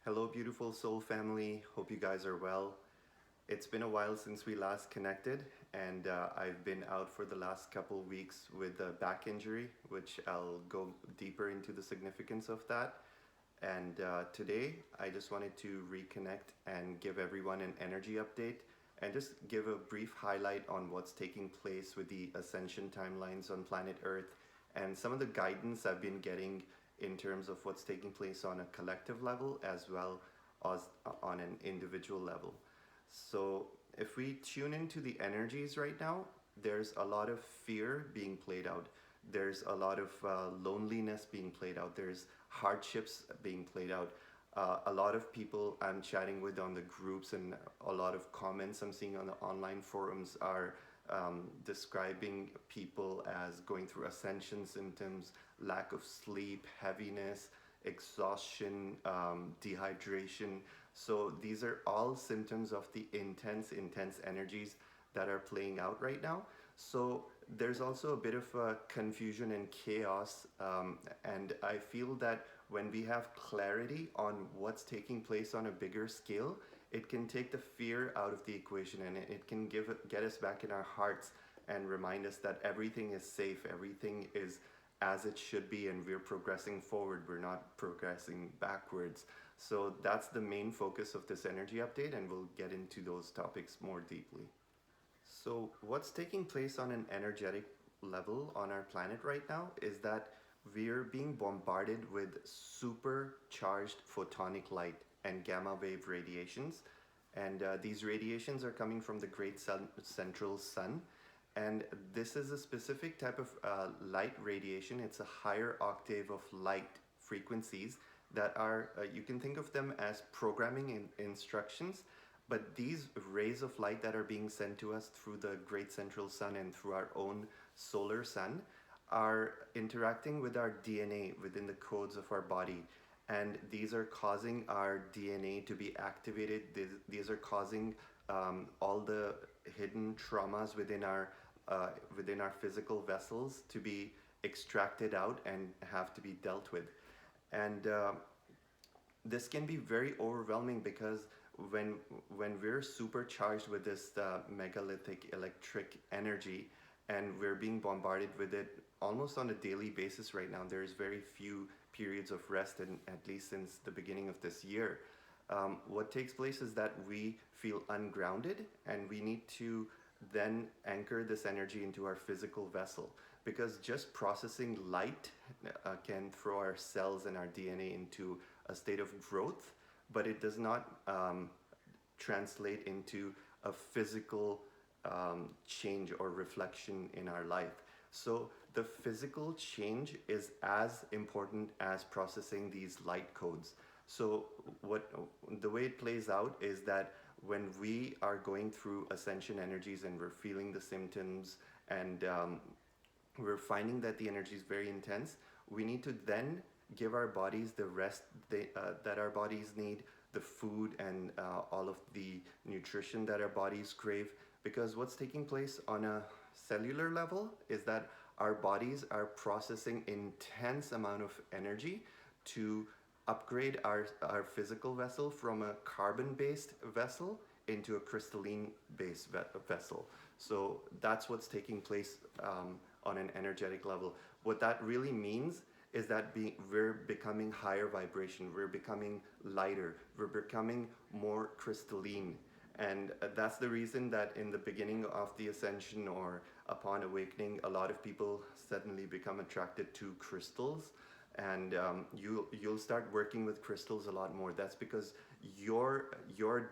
Hello, beautiful soul family. Hope you guys are well. It's been a while since we last connected, and I've been out for the last couple weeks with a back injury, which I'll go deeper into the significance of that. And today, I just wanted to reconnect and give everyone an energy update and just give a brief highlight on what's taking place with the ascension timelines on planet Earth and some of the guidance I've been getting in terms of what's taking place on a collective level as well as on an individual level. So, if we tune into the energies right now, there's a lot of fear being played out. There's a lot of loneliness being played out. There's hardships being played out. A lot of people I'm chatting with on the groups and a lot of comments I'm seeing on the online forums are describing people as going through ascension symptoms, lack of sleep, heaviness, exhaustion, dehydration. So these are all symptoms of the intense energies that are playing out right now. So there's also a bit of confusion and chaos, and I feel that when we have clarity on what's taking place on a bigger scale, it can take the fear out of the equation, and it can get us back in our hearts and remind us that everything is safe, everything is as it should be, and we're progressing forward, we're not progressing backwards. So that's the main focus of this energy update, and we'll get into those topics more deeply. So, what's taking place on an energetic level on our planet right now is that we're being bombarded with supercharged photonic light and gamma wave radiations. And these radiations are coming from the great central sun. And this is a specific type of light radiation. It's a higher octave of light frequencies that are, you can think of them as programming instructions. But these rays of light that are being sent to us through the great central sun and through our own solar sun are interacting with our DNA within the codes of our body. And these are causing our DNA to be activated. These are causing all the hidden traumas within our physical vessels to be extracted out and have to be dealt with. And this can be very overwhelming because when we're supercharged with this megalithic electric energy and we're being bombarded with it almost on a daily basis right now, there's very few periods of rest, and at least since the beginning of this year, what takes place is that we feel ungrounded, and we need to then anchor this energy into our physical vessel, because just processing light can throw our cells and our DNA into a state of growth, but it does not translate into a physical change or reflection in our life. So the physical change is as important as processing these light codes. So the way it plays out is that when we are going through ascension energies and we're feeling the symptoms and we're finding that the energy is very intense, we need to then give our bodies the rest that our bodies need, the food and all of the nutrition that our bodies crave. Because what's taking place on a cellular level is that our bodies are processing intense amount of energy to upgrade our physical vessel from a carbon-based vessel into a crystalline-based vessel. So that's what's taking place on an energetic level. What that really means is that we're becoming higher vibration, we're becoming lighter, we're becoming more crystalline. And that's the reason that in the beginning of the ascension or upon awakening, a lot of people suddenly become attracted to crystals, and you'll start working with crystals a lot more. That's because your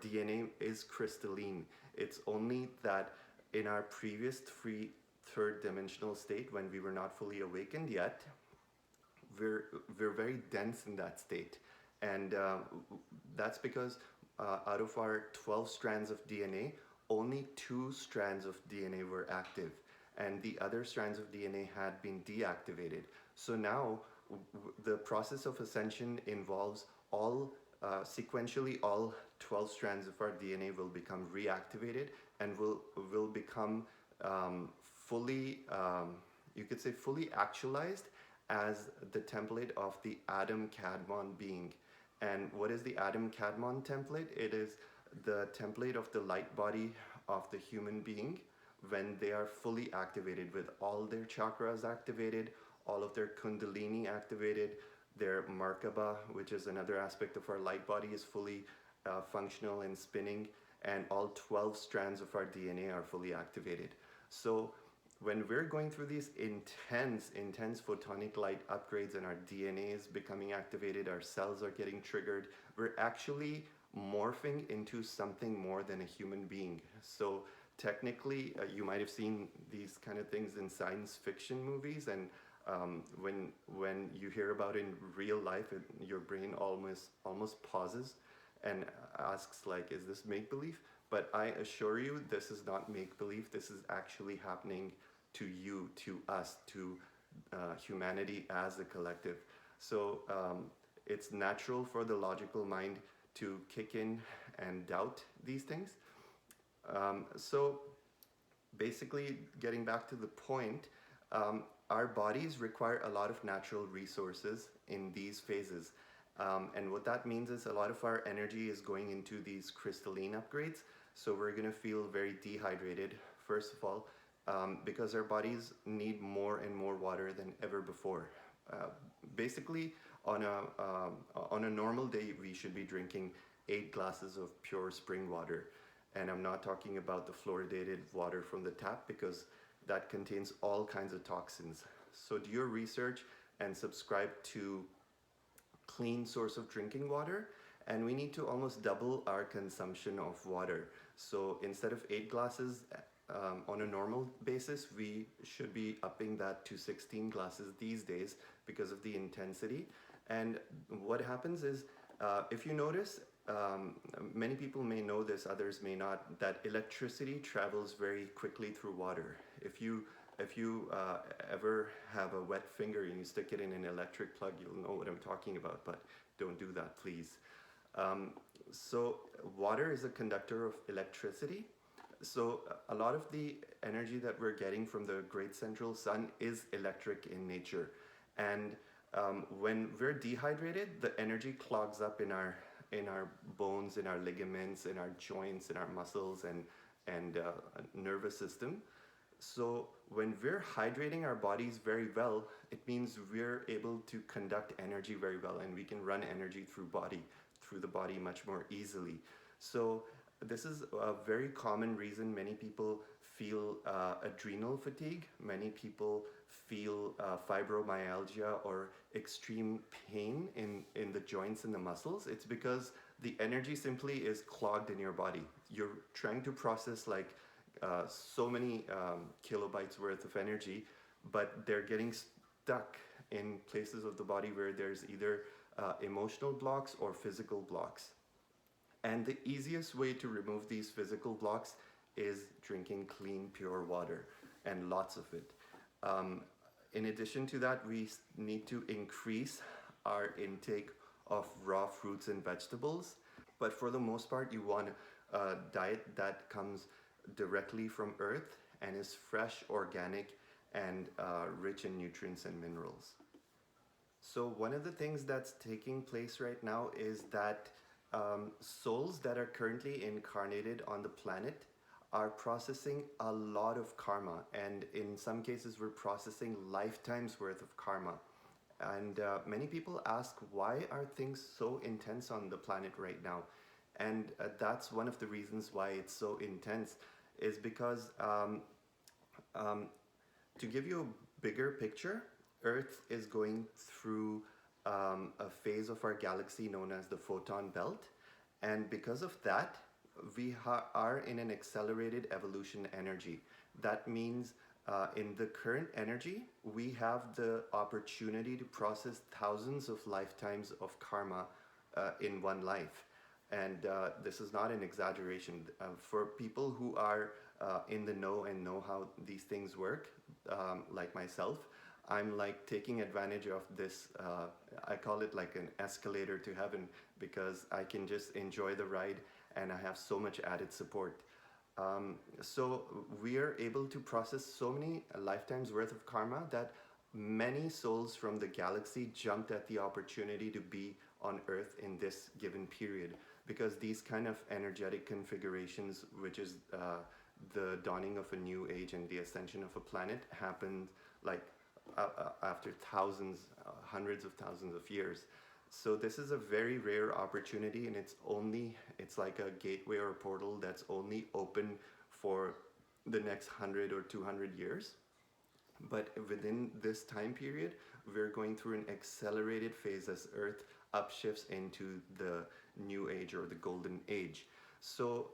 DNA is crystalline. It's only that in our previous third dimensional state, when we were not fully awakened yet, we're very dense in that state, and that's because out of our 12 strands of DNA, only 2 strands of DNA were active, and the other strands of DNA had been deactivated. So now the process of ascension involves sequentially all 12 strands of our DNA will become reactivated and will become fully, you could say, fully actualized as the template of the Adam Kadmon being. And what is the Adam Kadmon template? It is the template of the light body of the human being when they are fully activated, with all their chakras activated, all of their kundalini activated, their Merkaba, which is another aspect of our light body, is fully functional and spinning, and all 12 strands of our DNA are fully activated. So when we're going through these intense photonic light upgrades and our DNA is becoming activated, our cells are getting triggered, we're actually morphing into something more than a human being. So technically, you might have seen these kind of things in science fiction movies, and when you hear about it in real life, your brain almost pauses and asks, like, is this make-believe? But I assure you, this is not make-believe. This is actually happening to you, to us, to humanity as a collective. So it's natural for the logical mind to kick in and doubt these things. So basically, getting back to the point, our bodies require a lot of natural resources in these phases. And what that means is a lot of our energy is going into these crystalline upgrades. So we're going to feel very dehydrated, first of all, because our bodies need more and more water than ever before. Basically, on a normal day, we should be drinking 8 glasses of pure spring water. And I'm not talking about the fluoridated water from the tap, because that contains all kinds of toxins. So do your research and subscribe to clean source of drinking water, and we need to almost double our consumption of water. So instead of 8 glasses on a normal basis, we should be upping that to 16 glasses these days because of the intensity. And what happens is, if you notice, many people may know this, others may not, that electricity travels very quickly through water. If you ever have a wet finger and you stick it in an electric plug, you'll know what I'm talking about, but don't do that, please. So water is a conductor of electricity. So a lot of the energy that we're getting from the great central sun is electric in nature. And when we're dehydrated, the energy clogs up in our bones, in our ligaments, in our joints, in our muscles, and nervous system. So when we're hydrating our bodies very well, it means we're able to conduct energy very well, and we can run energy through the body much more easily. So this is a very common reason many people feel adrenal fatigue. Many people feel fibromyalgia or extreme pain in the joints and the muscles. It's because the energy simply is clogged in your body. You're trying to process like so many kilobytes worth of energy, but they're getting stuck in places of the body where there's either emotional blocks or physical blocks. And the easiest way to remove these physical blocks is drinking clean, pure water, and lots of it. In addition to that, we need to increase our intake of raw fruits and vegetables. But for the most part, you want a diet that comes directly from earth and is fresh, organic, and rich in nutrients and minerals. So one of the things that's taking place right now is that souls that are currently incarnated on the planet are processing a lot of karma, and in some cases we're processing lifetimes worth of karma. And many people ask, why are things so intense on the planet right now? And that's one of the reasons why it's so intense, is because to give you a bigger picture, Earth is going through a phase of our galaxy known as the Photon Belt, and because of that, we are in an accelerated evolution energy. That means in the current energy, we have the opportunity to process thousands of lifetimes of karma in one life. And this is not an exaggeration. For people who are in the know and know how these things work, like myself, I'm like taking advantage of this, I call it like an escalator to heaven, because I can just enjoy the ride and I have so much added support. So we are able to process so many lifetimes worth of karma that many souls from the galaxy jumped at the opportunity to be on Earth in this given period, because these kind of energetic configurations, which is the dawning of a new age and the ascension of a planet, happened like after thousands, hundreds of thousands of years. So this is a very rare opportunity, and it's like a gateway or portal that's only open for the next 100 or 200 years. But within this time period, we're going through an accelerated phase as Earth upshifts into the new age or the golden age. So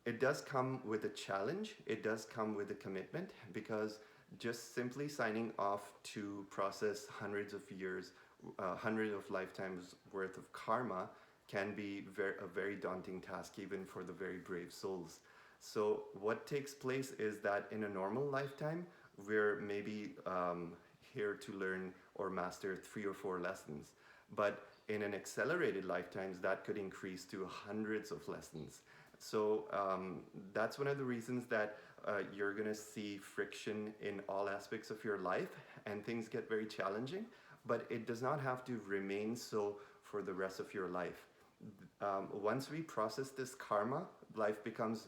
it does come with a challenge, it does come with a commitment, because just simply signing off to process hundreds of years, hundreds of lifetimes worth of karma can be a very daunting task, even for the very brave souls. So what takes place is that in a normal lifetime, we're maybe here to learn or master 3 or 4 lessons. But in an accelerated lifetimes, that could increase to hundreds of lessons. So that's one of the reasons that you're going to see friction in all aspects of your life, and things get very challenging, but it does not have to remain so for the rest of your life. Once we process this karma, life becomes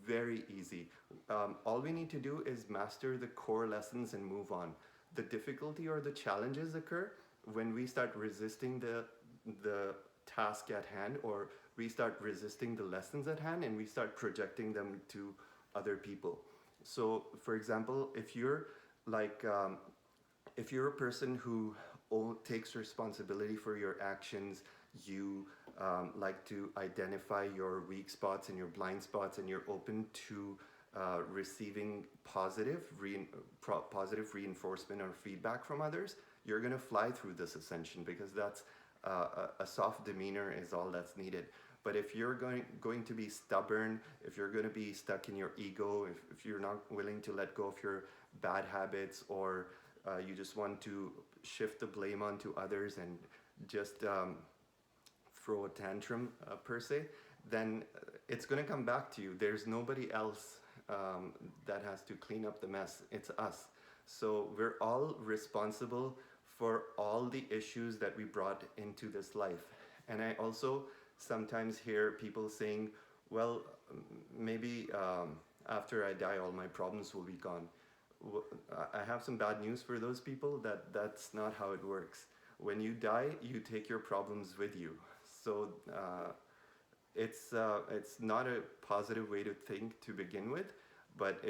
very easy. All we need to do is master the core lessons and move on. The difficulty or the challenges occur when we start resisting the task at hand, or we start resisting the lessons at hand, and we start projecting them to other people. So for example, if you're a person who takes responsibility for your actions, you like to identify your weak spots and your blind spots, and you're open to receiving positive reinforcement or feedback from others, you're going to fly through this ascension, because that's a soft demeanor is all that's needed. But if you're going to be stubborn, if you're going to be stuck in your ego, if you're not willing to let go of your bad habits, or you just want to shift the blame onto others and just throw a tantrum per se, then it's going to come back to you. There's nobody else that has to clean up the mess. It's us. So we're all responsible for all the issues that we brought into this life. And I also sometimes hear people saying, well, maybe after I die, all my problems will be gone. I have some bad news for those people. That's not how it works. When you die, you take your problems with you. So it's not a positive way to think to begin with, but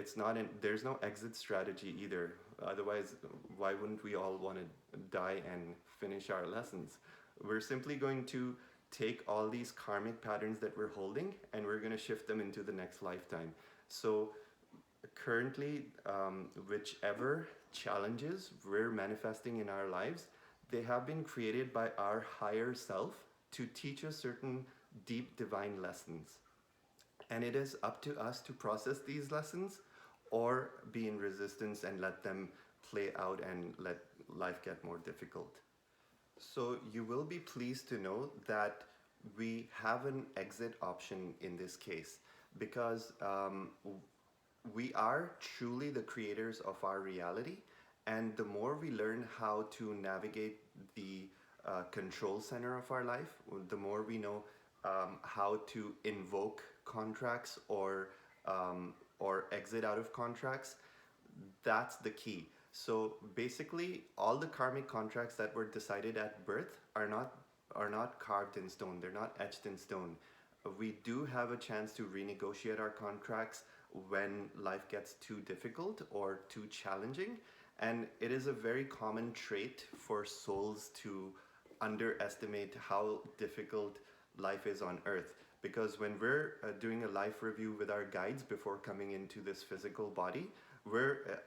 there's no exit strategy either. Otherwise, why wouldn't we all want to die and finish our lessons? We're simply going to take all these karmic patterns that we're holding, and we're going to shift them into the next lifetime. So currently, whichever challenges we're manifesting in our lives, they have been created by our higher self to teach us certain deep divine lessons. And it is up to us to process these lessons, or be in resistance and let them play out and let life get more difficult. So you will be pleased to know that we have an exit option in this case, because we are truly the creators of our reality, and the more we learn how to navigate the control center of our life, the more we know how to invoke contracts or exit out of contracts. That's the key. So basically, all the karmic contracts that were decided at birth are not carved in stone. They're not etched in stone. We do have a chance to renegotiate our contracts when life gets too difficult or too challenging. And it is a very common trait for souls to underestimate how difficult life is on Earth. Because when we're doing a life review with our guides before coming into this physical body, we're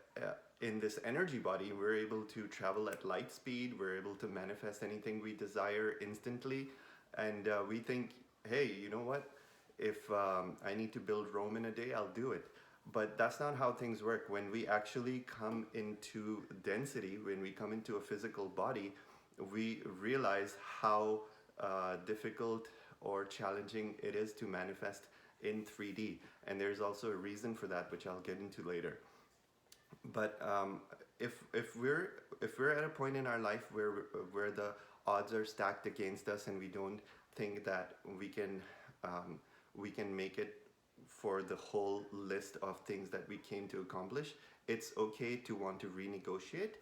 in this energy body, we're able to travel at light speed, we're able to manifest anything we desire instantly. And we think, hey, you know what? If I need to build Rome in a day, I'll do it. But that's not how things work. When we actually come into density, when we come into a physical body, we realize how difficult or challenging it is to manifest in 3D. And there's also a reason for that, which I'll get into later. But if we're at a point in our life where the odds are stacked against us and we don't think that we can make it for the whole list of things that we came to accomplish, it's okay to want to renegotiate.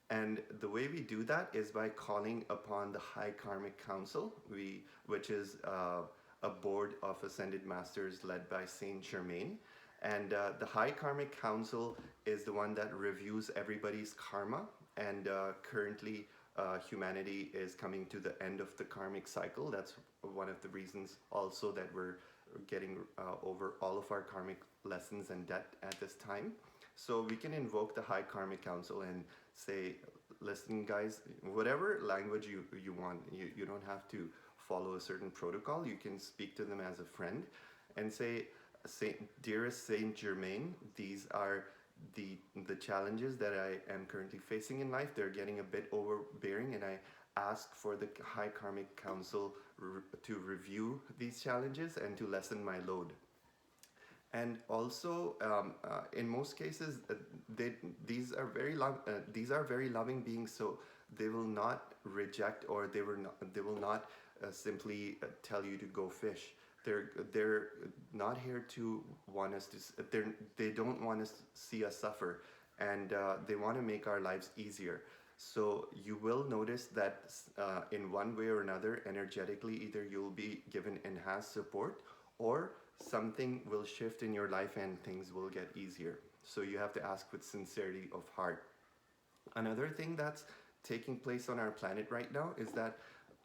And the way we do that is by calling upon the High Karmic Council, which is a board of ascended masters led by Saint Germain. And the High Karmic Council is the one that reviews everybody's karma. And currently, humanity is coming to the end of the karmic cycle. That's one of the reasons also that we're getting over all of our karmic lessons and debt at this time. So we can invoke the High Karmic Council and say, listen guys, whatever language you want, you don't have to follow a certain protocol. You can speak to them as a friend and say, dearest Saint Germain, these are the challenges that I am currently facing in life. They're getting a bit overbearing, and I ask for the High Karmic Council to review these challenges and to lessen my load. And also, in most cases, these are very loving beings, so they will not reject, or they will not simply tell you to go fish. They're not here to want us to. They don't want us to see us suffer, and they want to make our lives easier. So you will notice that in one way or another, energetically, either you'll be given enhanced support, or something will shift in your life and things will get easier. So you have to ask with sincerity of heart. Another thing that's taking place on our planet right now is that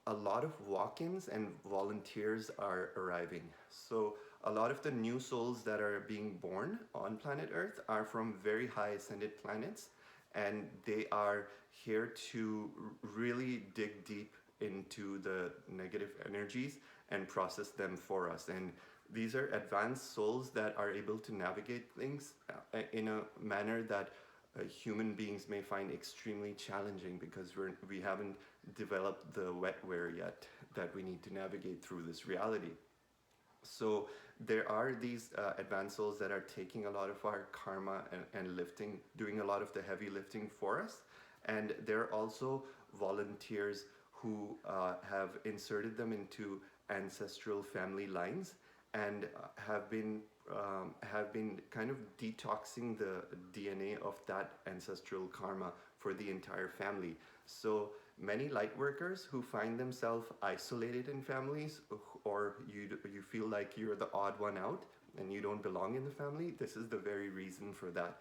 a lot of walk-ins and volunteers are arriving. So a lot of the new souls that are being born on planet Earth are from very high ascended planets, and they are here to really dig deep into the negative energies and process them for us. And these are advanced souls that are able to navigate things in a manner that human beings may find extremely challenging, because we haven't developed the wetware yet that we need to navigate through this reality. So there are these advanced souls that are taking a lot of our karma and lifting, doing a lot of the heavy lifting for us. And there are also volunteers who have inserted them into ancestral family lines and have been kind of detoxing the DNA of that ancestral karma for the entire family. So many light workers who find themselves isolated in families, or you feel like you're the odd one out and you don't belong in the family, this is the very reason for that.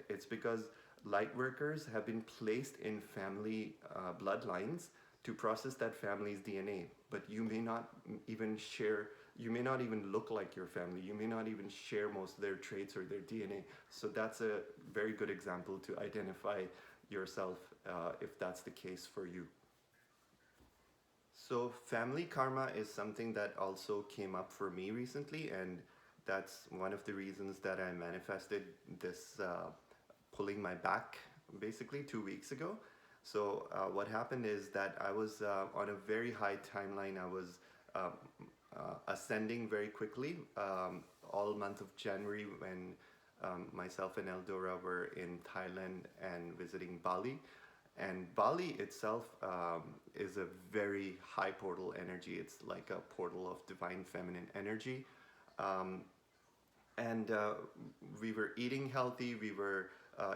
It's because light workers have been placed in family bloodlines to process that family's DNA, but you may not even look like your family. You may not even share most of their traits or their DNA. So that's a very good example to identify yourself if that's the case for you. So family karma is something that also came up for me recently, and that's one of the reasons that I manifested this pulling my back basically 2 weeks ago. So what happened is that I was on a very high timeline. I was ascending very quickly all month of January, when myself and Eldora were in Thailand and visiting Bali. And Bali itself is a very high portal energy. It's like a portal of divine feminine energy. And we were eating healthy. We were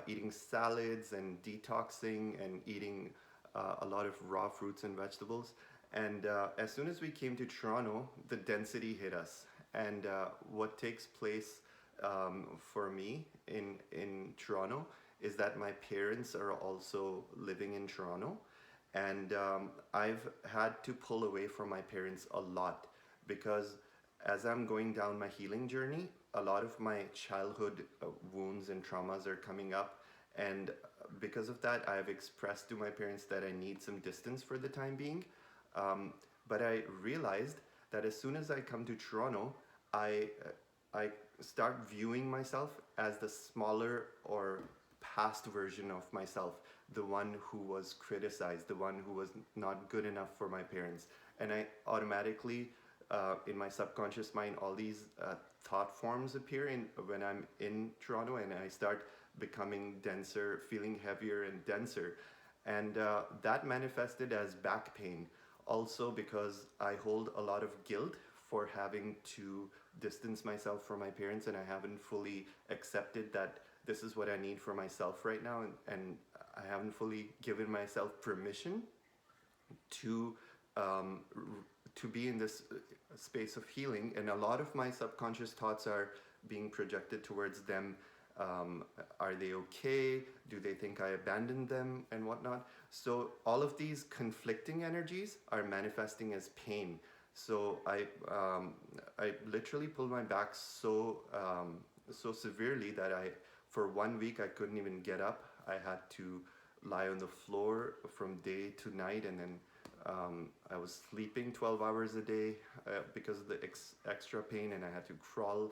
eating salads and detoxing and eating a lot of raw fruits and vegetables. And as soon as we came to Toronto, the density hit us. And what takes place for me in Toronto is that my parents are also living in Toronto. And I've had to pull away from my parents a lot, because as I'm going down my healing journey, a lot of my childhood wounds and traumas are coming up. And because of that, I've expressed to my parents that I need some distance for the time being. But I realized that as soon as I come to Toronto, I start viewing myself as the smaller or past version of myself, the one who was criticized, the one who was not good enough for my parents. And I automatically, in my subconscious mind, all these thought forms appear when I'm in Toronto, and I start becoming denser, feeling heavier and denser. And that manifested as back pain. Also, because I hold a lot of guilt for having to distance myself from my parents, and I haven't fully accepted that this is what I need for myself right now, and I haven't fully given myself permission to to be in this space of healing. And a lot of my subconscious thoughts are being projected towards them. Are they okay? Do they think I abandoned them and whatnot? So all of these conflicting energies are manifesting as pain. So I literally pulled my back so severely that for 1 week I couldn't even get up. I had to lie on the floor from day to night, and then I was sleeping 12 hours a day because of the extra pain, and I had to crawl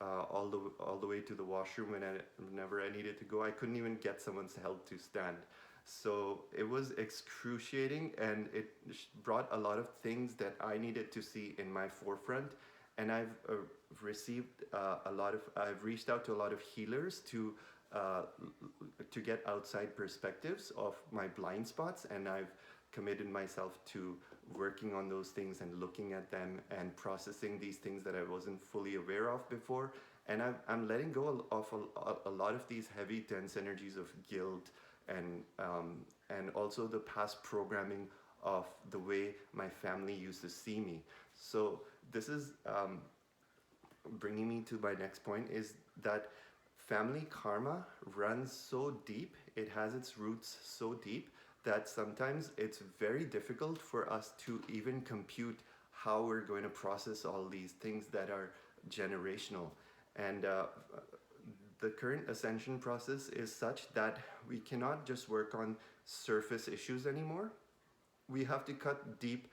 all the way to the washroom whenever I needed to go. I couldn't even get someone's help to stand. So it was excruciating, and it brought a lot of things that I needed to see in my forefront. And I've reached out to a lot of healers uh, to get outside perspectives of my blind spots, and I've committed myself to working on those things and looking at them and processing these things that I wasn't fully aware of before. And I'm letting go of a lot of these heavy, dense energies of guilt, and also the past programming of the way my family used to see me. So this is bringing me to my next point, is that family karma runs so deep, it has its roots so deep, that sometimes it's very difficult for us to even compute how we're going to process all these things that are generational. And the current ascension process is such that we cannot just work on surface issues anymore. We have to cut deep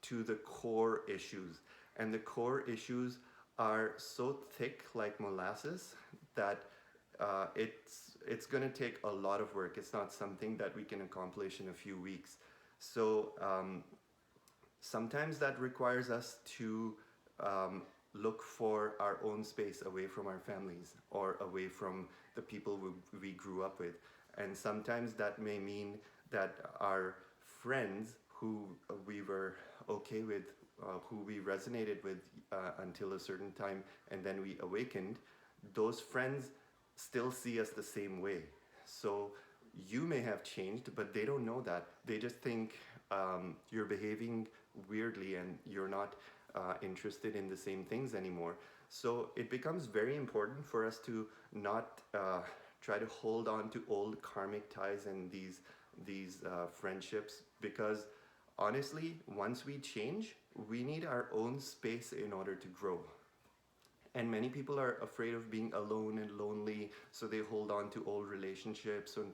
to the core issues. And the core issues are so thick like molasses that it's going to take a lot of work. It's not something that we can accomplish in a few weeks. So sometimes that requires us to look for our own space away from our families or away from the people we grew up with. And sometimes that may mean that our friends who we were okay with, who we resonated with until a certain time, and then we awakened, those friends still see us the same way. So you may have changed, but they don't know that. They just think you're behaving weirdly and you're not interested in the same things anymore. So it becomes very important for us to not try to hold on to old karmic ties and these friendships, because honestly, once we change, we need our own space in order to grow. And many people are afraid of being alone and lonely, so they hold on to old relationships, and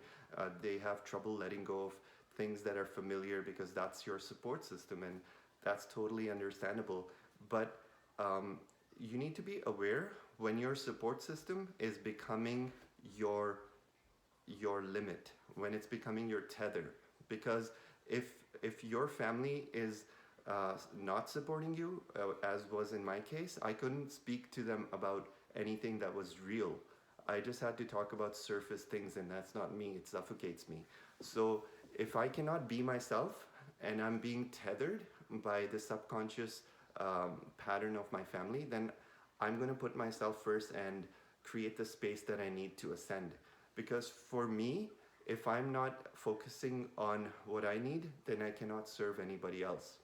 they have trouble letting go of things that are familiar because that's your support system, and that's totally understandable. But you need to be aware when your support system is becoming your limit, when it's becoming your tether. Because if your family is not supporting you, as was in my case, I couldn't speak to them about anything that was real. I just had to talk about surface things, and that's not me. It suffocates me. So if I cannot be myself and I'm being tethered by the subconscious pattern of my family, then I'm going to put myself first and create the space that I need to ascend. Because for me, if I'm not focusing on what I need, then I cannot serve anybody else.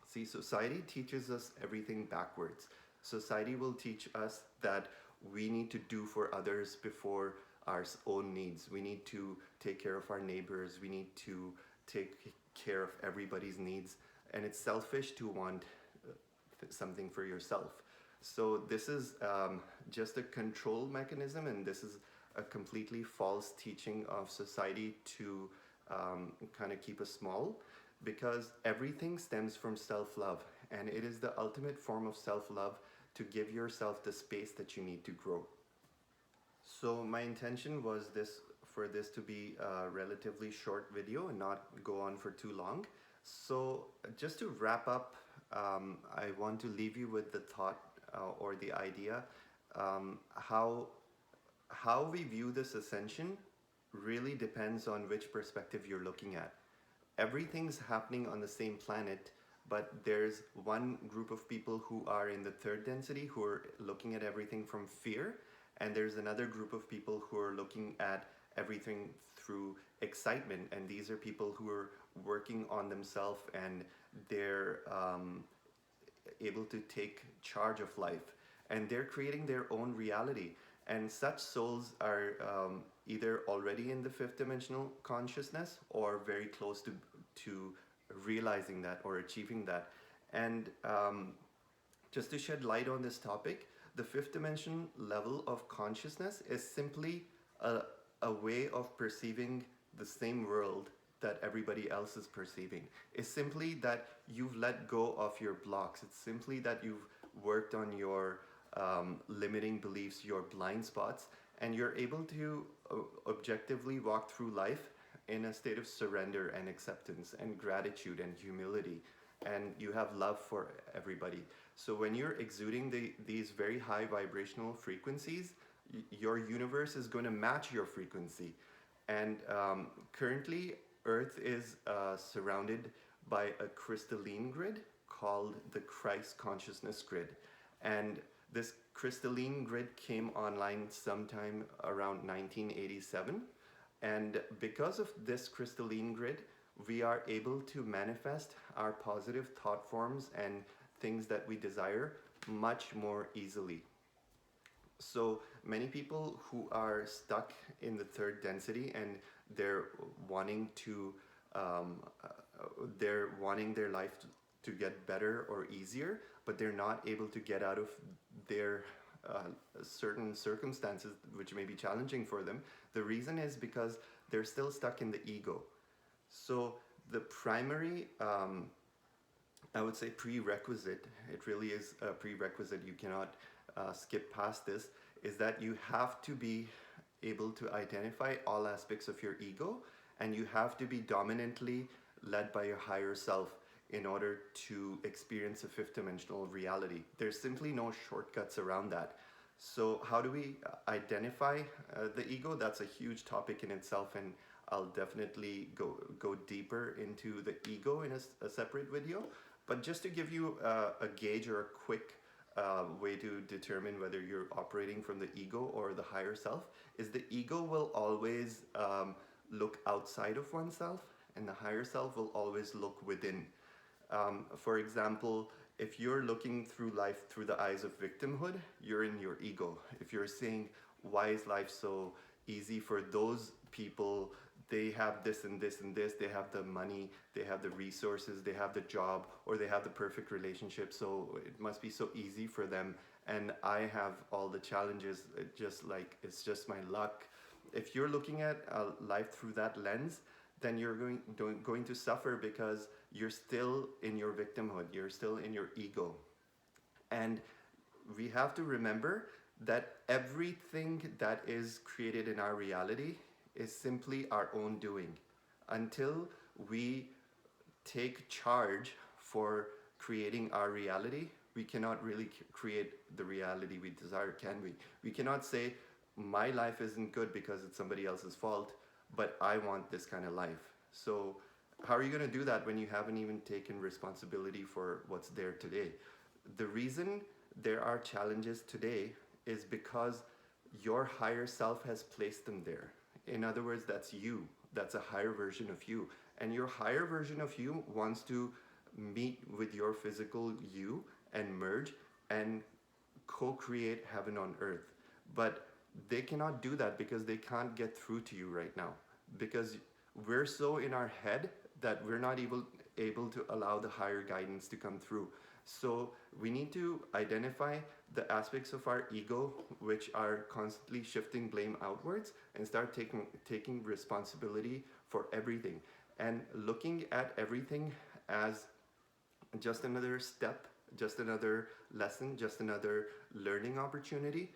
See, society teaches us everything backwards. Society will teach us that we need to do for others before our own needs. We need to take care of our neighbors. We need to take care of everybody's needs. And it's selfish to want something for yourself. So this is just a control mechanism, and this is a completely false teaching of society to kind of keep us small, because everything stems from self-love, and it is the ultimate form of self-love to give yourself the space that you need to grow. So my intention was for this to be a relatively short video and not go on for too long. So just to wrap up, I want to leave you with the thought or the idea how we view this ascension really depends on which perspective you're looking at. Everything's happening on the same planet, but there's one group of people who are in the third density who are looking at everything from fear, and there's another group of people who are looking at everything through excitement, and these are people who are working on themselves, and they're able to take charge of life, and they're creating their own reality. And such souls are either already in the fifth dimensional consciousness or very close to realizing that or achieving that. And just to shed light on this topic, the fifth dimension level of consciousness is simply a, a way of perceiving the same world that everybody else is perceiving. It's simply that you've let go of your blocks. It's simply that you've worked on your limiting beliefs, your blind spots, and you're able to objectively walk through life in a state of surrender and acceptance and gratitude and humility, and you have love for everybody. So when you're exuding these very high vibrational frequencies, your universe is going to match your frequency. And currently, Earth is surrounded by a crystalline grid called the Christ Consciousness Grid. And this crystalline grid came online sometime around 1987. And because of this crystalline grid, we are able to manifest our positive thought forms and things that we desire much more easily. So many people who are stuck in the third density and they're wanting to they're wanting their life to get better or easier, but they're not able to get out of their certain circumstances which may be challenging for them. The reason is because they're still stuck in the ego. So the primary I would say prerequisite, it really is a prerequisite, you cannot skip past this, is that you have to be able to identify all aspects of your ego, and you have to be dominantly led by your higher self in order to experience a fifth dimensional reality. There's simply no shortcuts around that. So how do we identify the ego? That's a huge topic in itself, and I'll definitely go deeper into the ego in a separate video. But just to give you a gauge or a quick way to determine whether you're operating from the ego or the higher self, is the ego will always look outside of oneself, and the higher self will always look within. For example, if you're looking through life through the eyes of victimhood, you're in your ego. If you're saying, why is life so easy for those people? They have this and this and this, they have the money, they have the resources, they have the job, or they have the perfect relationship, so it must be so easy for them, and I have all the challenges, it's just my luck. If you're looking at life through that lens, then you're going to suffer, because you're still in your victimhood, you're still in your ego. And we have to remember that everything that is created in our reality is simply our own doing. Until we take charge for creating our reality, we cannot really create the reality we desire, can we? We cannot say, my life isn't good because it's somebody else's fault, but I want this kind of life. So how are you going to do that when you haven't even taken responsibility for what's there today? The reason there are challenges today is because your higher self has placed them there. In other words, that's you. That's a higher version of you. And your higher version of you wants to meet with your physical you and merge and co-create heaven on earth. But they cannot do that because they can't get through to you right now. Because we're so in our head that we're not able to allow the higher guidance to come through. So we need to identify the aspects of our ego which are constantly shifting blame outwards, and start taking responsibility for everything, and looking at everything as just another step, just another lesson, just another learning opportunity.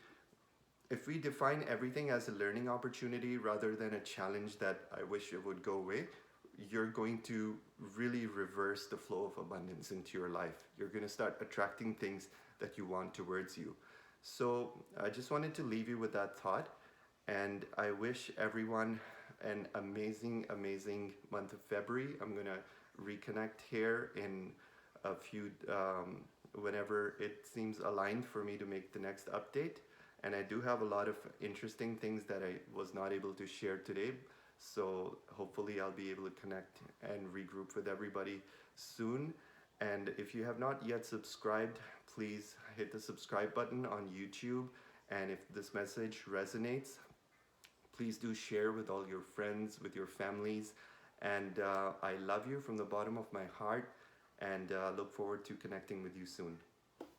If we define everything as a learning opportunity rather than a challenge that I wish it would go away, you're going to really reverse the flow of abundance into your life. You're going to start attracting things that you want towards you. So I just wanted to leave you with that thought, and I wish everyone an amazing month of February. I'm gonna reconnect here in a few, whenever it seems aligned for me to make the next update. And I do have a lot of interesting things that I was not able to share today. So hopefully I'll be able to connect and regroup with everybody soon. And if you have not yet subscribed, please hit the subscribe button on YouTube. And if this message resonates, please do share with all your friends, with your families. And I love you from the bottom of my heart, and look forward to connecting with you soon.